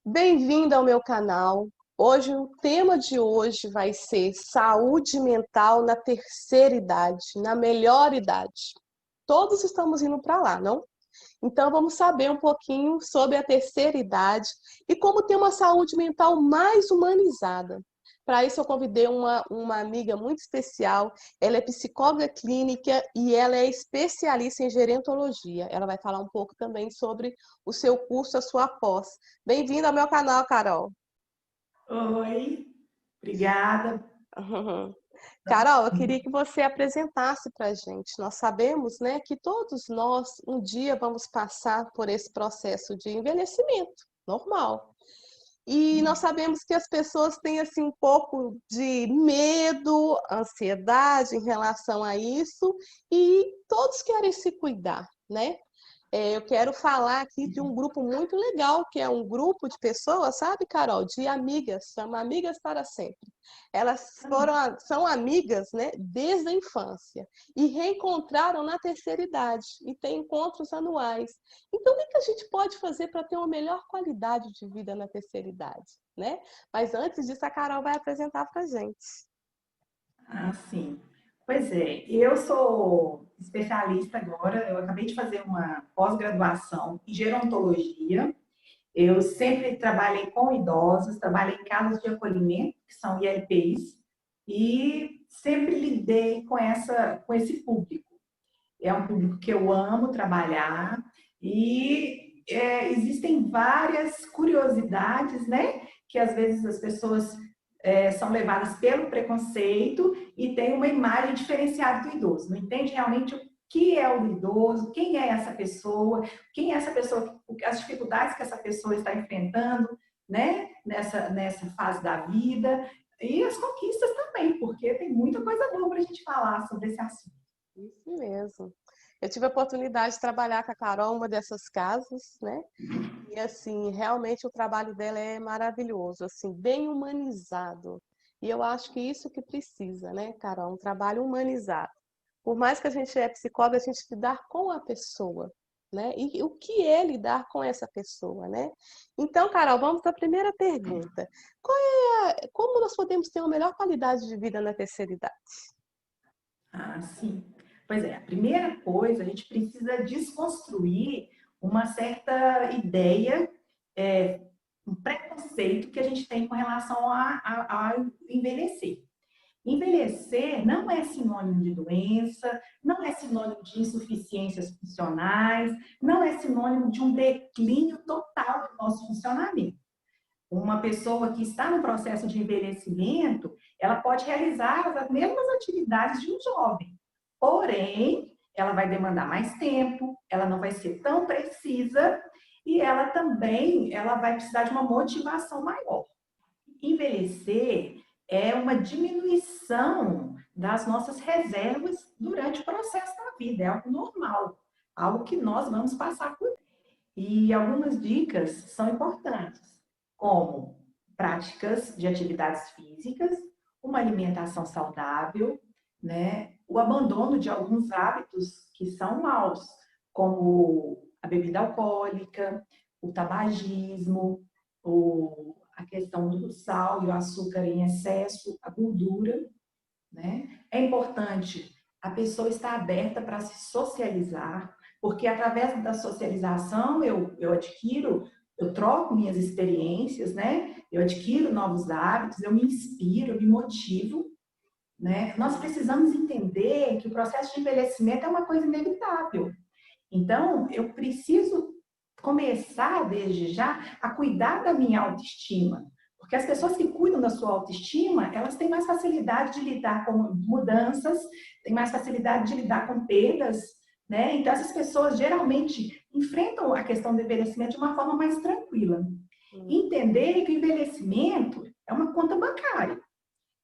Bem-vindo ao meu canal. Hoje, o tema de hoje vai ser saúde mental na terceira idade, na melhor idade. Todos estamos indo para lá, não? Então, vamos saber um pouquinho sobre a terceira idade e como ter uma saúde mental mais humanizada. Para isso, eu convidei uma amiga muito especial. Ela é psicóloga clínica e ela é especialista em gerontologia. Ela vai falar um pouco também sobre o seu curso, a sua pós. Bem-vinda ao meu canal, Carol. Oi, obrigada. Carol, eu queria que você apresentasse para a gente. Nós sabemos, né, que todos nós um dia vamos passar por esse processo de envelhecimento, normal. E nós sabemos que as pessoas têm assim um pouco de medo, ansiedade em relação a isso, e todos querem se cuidar, né? Eu quero falar aqui de um grupo muito legal, que é um grupo de pessoas, sabe, Carol? De amigas, chama Amigas para Sempre. São amigas, né, desde a infância e reencontraram na terceira idade e têm encontros anuais. Então, o que a gente pode fazer para ter uma melhor qualidade de vida na terceira idade, né? Mas antes disso, a Carol vai apresentar para a gente. Sim. Pois é, eu sou especialista agora, eu acabei de fazer uma pós-graduação em gerontologia. Eu sempre trabalhei com idosos, trabalhei em casas de acolhimento, que são ILPIs, e sempre lidei com esse público. É um público que eu amo trabalhar e existem várias curiosidades, né? Que às vezes as pessoas são levadas pelo preconceito e têm uma imagem diferenciada do idoso. Não entende realmente o que é o idoso, quem é essa pessoa, as dificuldades que essa pessoa está enfrentando, né? Nessa fase da vida. E as conquistas também, porque tem muita coisa boa para a gente falar sobre esse assunto. Isso mesmo. Eu tive a oportunidade de trabalhar com a Carol, uma dessas casas, né? E assim, realmente o trabalho dela é maravilhoso, assim, bem humanizado. E eu acho que isso que precisa, né, Carol? Um trabalho humanizado. Por mais que a gente é psicóloga, a gente lidar com a pessoa, né? E o que é lidar com essa pessoa, né? Então, Carol, vamos para a primeira pergunta. Como nós podemos ter uma melhor qualidade de vida na terceira idade? Sim. Pois é, a primeira coisa, a gente precisa desconstruir uma certa ideia, um preconceito que a gente tem com relação a envelhecer. Envelhecer não é sinônimo de doença, não é sinônimo de insuficiências funcionais, não é sinônimo de um declínio total do nosso funcionamento. Uma pessoa que está no processo de envelhecimento, ela pode realizar as mesmas atividades de um jovem. Porém, ela vai demandar mais tempo, ela não vai ser tão precisa e ela vai precisar de uma motivação maior. Envelhecer é uma diminuição das nossas reservas durante o processo da vida, é algo normal, algo que nós vamos passar por. E algumas dicas são importantes, como práticas de atividades físicas, uma alimentação saudável, né? O abandono de alguns hábitos que são maus, como a bebida alcoólica, o tabagismo, a questão do sal e o açúcar em excesso, a gordura, né? É importante a pessoa estar aberta para se socializar, porque através da socialização eu troco minhas experiências, né? Eu adquiro novos hábitos, eu me inspiro, eu me motivo, né? Nós precisamos entender que o processo de envelhecimento é uma coisa inevitável. Então, eu preciso começar desde já a cuidar da minha autoestima. Porque as pessoas que cuidam da sua autoestima, elas têm mais facilidade de lidar com mudanças, têm mais facilidade de lidar com perdas, né? Então, essas pessoas geralmente enfrentam a questão do envelhecimento de uma forma mais tranquila. Entender que o envelhecimento é uma conta bancária.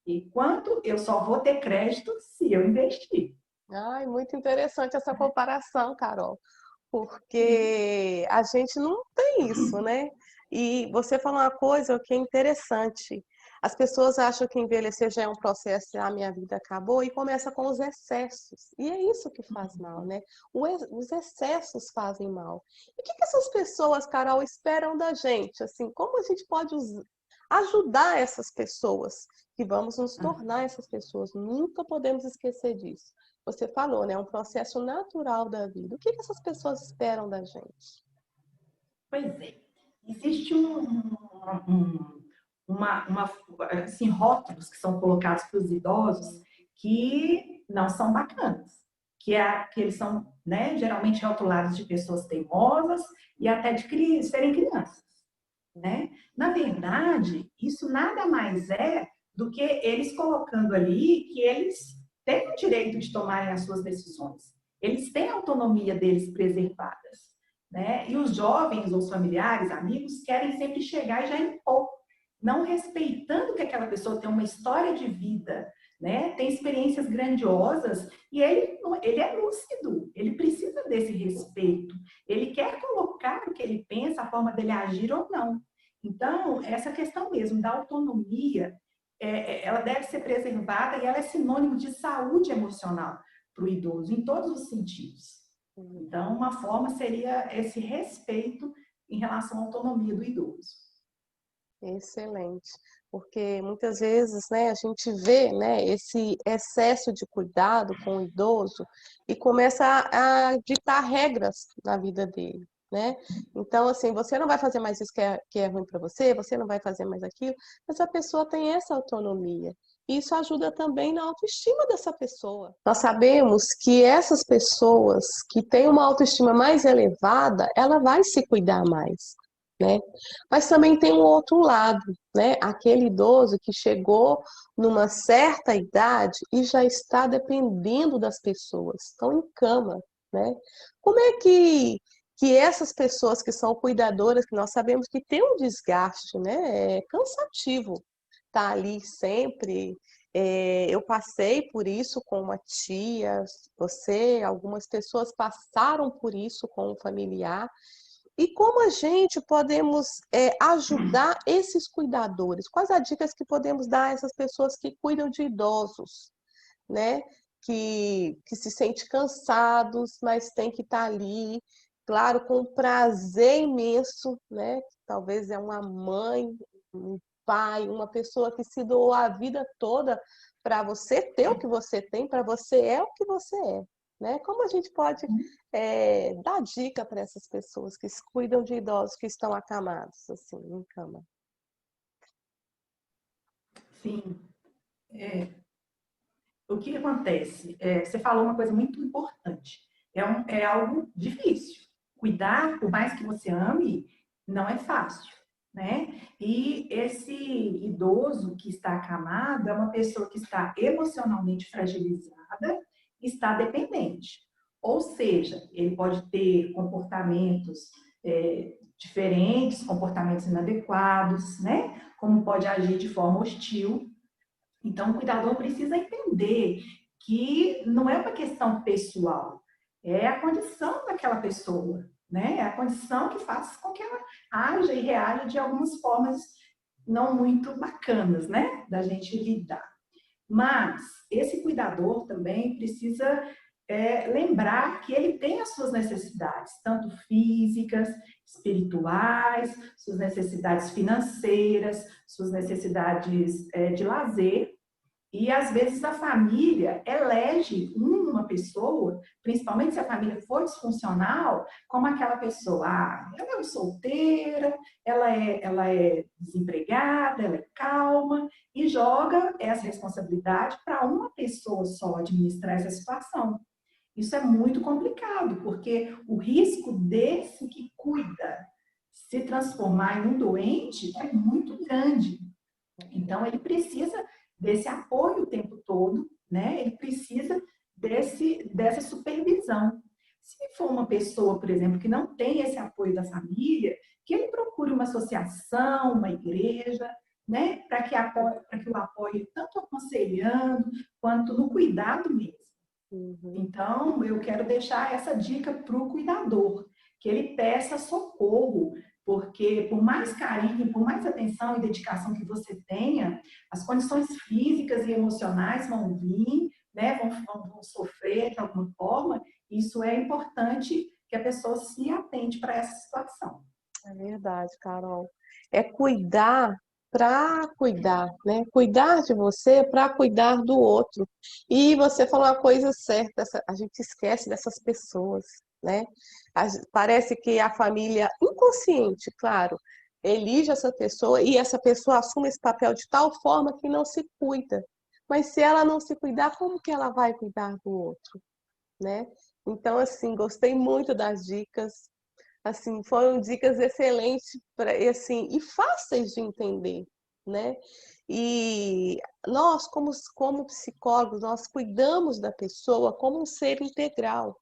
E quanto eu só vou ter crédito se eu investir. Ai, muito interessante essa comparação, Carol, porque a gente não tem isso, né? E você falou uma coisa que é interessante. As pessoas acham que envelhecer já é um processo, a minha vida acabou, e começa com os excessos. E é isso que faz mal, né? Os excessos fazem mal. E o que essas pessoas, Carol, esperam da gente? Assim, como a gente pode ajudar essas pessoas que vamos nos tornar essas pessoas? Nunca podemos esquecer disso. Você falou, né? É um processo natural da vida. O que essas pessoas esperam da gente? Pois é. Existe assim, rótulos que são colocados para os idosos que não são bacanas, que eles são, né, geralmente rotulados de pessoas teimosas e até de serem crianças, né? Na verdade, isso nada mais é do que eles colocando ali que eles têm o direito de tomarem as suas decisões. Eles têm a autonomia deles preservadas, né? E os jovens, ou os familiares, amigos, querem sempre chegar e já impor, não respeitando que aquela pessoa tem uma história de vida, né? Tem experiências grandiosas e ele é lúcido, ele precisa desse respeito, ele quer colocar o que ele pensa, a forma dele agir ou não. Então, essa questão mesmo da autonomia, ela deve ser preservada e ela é sinônimo de saúde emocional para o idoso, em todos os sentidos. Então, uma forma seria esse respeito em relação à autonomia do idoso. Excelente, porque muitas vezes, né, a gente vê, né, esse excesso de cuidado com o idoso e começa a ditar regras na vida dele, né? Então, assim, você não vai fazer mais isso que é ruim para você, você não vai fazer mais aquilo, mas a pessoa tem essa autonomia. E isso ajuda também na autoestima dessa pessoa. Nós sabemos que essas pessoas que têm uma autoestima mais elevada, ela vai se cuidar mais, né? Mas também tem um outro lado, né? Aquele idoso que chegou numa certa idade e já está dependendo das pessoas, estão em cama, né? Como é que essas pessoas que são cuidadoras, que nós sabemos que tem um desgaste, né? É cansativo estar ali sempre. Eu passei por isso com uma tia, você, algumas pessoas passaram por isso com um familiar. E como a gente podemos ajudar esses cuidadores? Quais as dicas que podemos dar a essas pessoas que cuidam de idosos, né? Que se sentem cansados, mas tem que estar ali, claro, com um prazer imenso, né? Talvez é uma mãe, um pai, uma pessoa que se doou a vida toda para você ter o que você tem, para você é o que você é. Né? Como a gente pode dar dica para essas pessoas que se cuidam de idosos que estão acamados, assim, em cama? Sim. O que acontece? Você falou uma coisa muito importante. É algo difícil. Cuidar, por mais que você ame, não é fácil, né? E esse idoso que está acamado é uma pessoa que está emocionalmente fragilizada, está dependente. Ou seja, ele pode ter comportamentos diferentes, comportamentos inadequados, né? Como pode agir de forma hostil. Então, o cuidador precisa entender que não é uma questão pessoal, é a condição daquela pessoa, né? É a condição que faz com que ela haja e reaja de algumas formas não muito bacanas, né? Da gente lidar. Mas esse cuidador também precisa lembrar que ele tem as suas necessidades, tanto físicas, espirituais, suas necessidades financeiras, suas necessidades de lazer. E às vezes a família elege uma pessoa, principalmente se a família for disfuncional, como aquela pessoa, ela é solteira, ela é desempregada, ela é calma, e joga essa responsabilidade para uma pessoa só administrar essa situação. Isso é muito complicado, porque o risco desse que cuida se transformar em um doente é muito grande. Então, ele precisa desse apoio o tempo todo, né? Ele precisa dessa supervisão. Se for uma pessoa, por exemplo, que não tem esse apoio da família, que ele procure uma associação, uma igreja, né? Para que o apoie tanto aconselhando quanto no cuidado mesmo. Uhum. Então, eu quero deixar essa dica para o cuidador, que ele peça socorro, Porque por mais carinho, por mais atenção e dedicação que você tenha, as condições físicas e emocionais vão vir, né? Vão sofrer de alguma forma. Isso é importante que a pessoa se atente para essa situação. É verdade, Carol. É cuidar para cuidar, né? Cuidar de você para cuidar do outro. E você falou uma coisa certa, a gente esquece dessas pessoas, né? Parece que a família inconsciente, claro, elige essa pessoa e essa pessoa assume esse papel de tal forma que não se cuida. Mas se ela não se cuidar, como que ela vai cuidar do outro, né? Então, assim, gostei muito das dicas. Assim, foram dicas excelentes para assim, e fáceis de entender, né? E nós, como psicólogos, nós cuidamos da pessoa como um ser integral.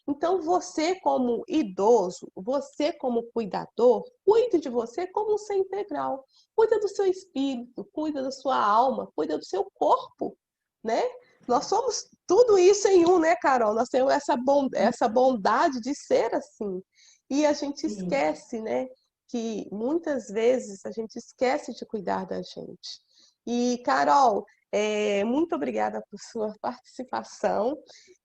Então, você como idoso, você como cuidador, cuide de você como um ser integral. Cuida do seu espírito, cuida da sua alma, cuida do seu corpo, né? Nós somos tudo isso em um, né, Carol? Nós temos essa bondade de ser assim. E a gente Sim. esquece, né, que muitas vezes a gente esquece de cuidar da gente. E, Carol, muito obrigada por sua participação.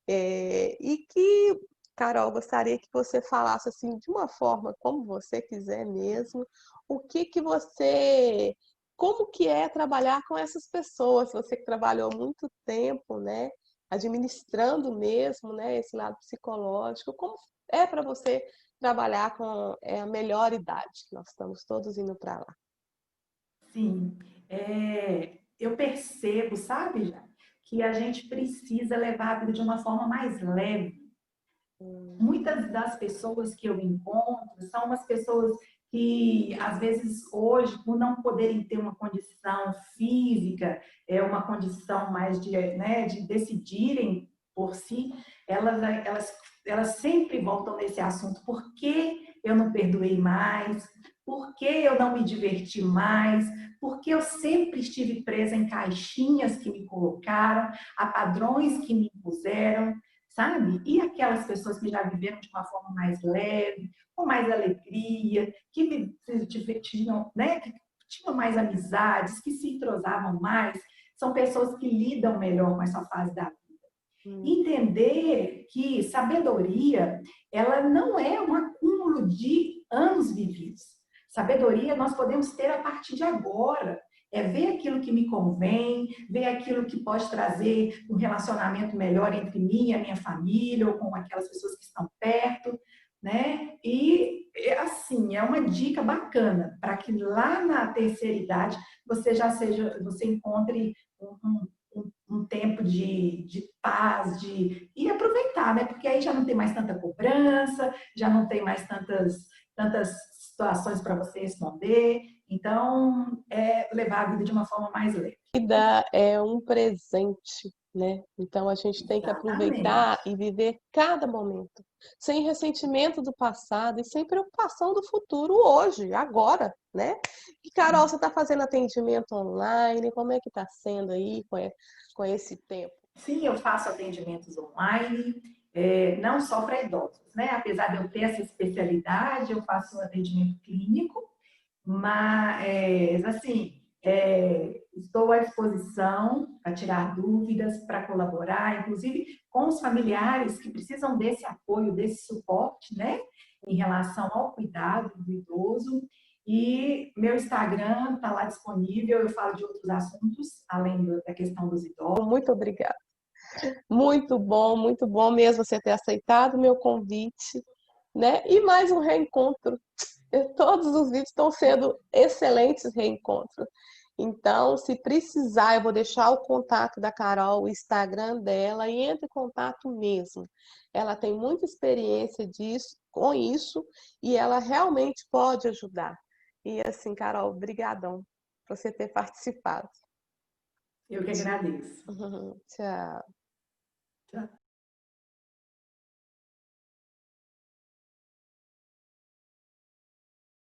E que, Carol, gostaria que você falasse assim, de uma forma como você quiser mesmo, o que que você, como que é trabalhar com essas pessoas? Você que trabalhou muito tempo, né, administrando mesmo, né, esse lado psicológico, como é para você trabalhar com a melhor idade? Nós estamos todos indo para lá. Sim, eu percebo, sabe, já, que a gente precisa levar a vida de uma forma mais leve. Muitas das pessoas que eu encontro são umas pessoas que, às vezes, hoje, por não poderem ter uma condição física, uma condição mais de, né, de decidirem por si, elas sempre voltam nesse assunto. Por que eu não perdoei mais? Por que eu não me diverti mais? Por que eu sempre estive presa em caixinhas que me colocaram, a padrões que me impuseram? Sabe? E aquelas pessoas que já viveram de uma forma mais leve, com mais alegria, tinham, né, que tinham mais amizades, que se entrosavam mais, são pessoas que lidam melhor com essa fase da vida. Hum. Entender que sabedoria, ela não é um acúmulo de anos vividos. Sabedoria nós podemos ter a partir de agora. É ver aquilo que me convém, ver aquilo que pode trazer um relacionamento melhor entre mim e a minha família, ou com aquelas pessoas que estão perto, né? E, assim, é uma dica bacana para que lá na terceira idade você encontre um tempo de paz, e aproveitar, né? Porque aí já não tem mais tanta cobrança, já não tem mais tantas situações para você responder. Então, é levar a vida de uma forma mais leve. Vida é um presente, né? Então a gente tem que aproveitar Exatamente. e viver cada momento, sem ressentimento do passado e sem preocupação do futuro hoje, agora, né? E Carol, você está fazendo atendimento online? Como é que está sendo aí com esse tempo? Sim, eu faço atendimentos online, não só para idosos, né? Apesar de eu ter essa especialidade, eu faço um atendimento clínico, mas, assim, estou à disposição para tirar dúvidas, para colaborar, inclusive com os familiares que precisam desse apoio, desse suporte, né? Em relação ao cuidado do idoso. E meu Instagram está lá disponível, eu falo de outros assuntos, além da questão dos idosos. Muito obrigada. Muito bom mesmo você ter aceitado o meu convite, né? E mais um reencontro. Todos os vídeos estão sendo excelentes reencontros. Então, se precisar, eu vou deixar o contato da Carol, o Instagram dela, e entre em contato mesmo. Ela tem muita experiência com isso, e ela realmente pode ajudar. E assim, Carol, brigadão por você ter participado. Eu que agradeço. Tchau. Tchau.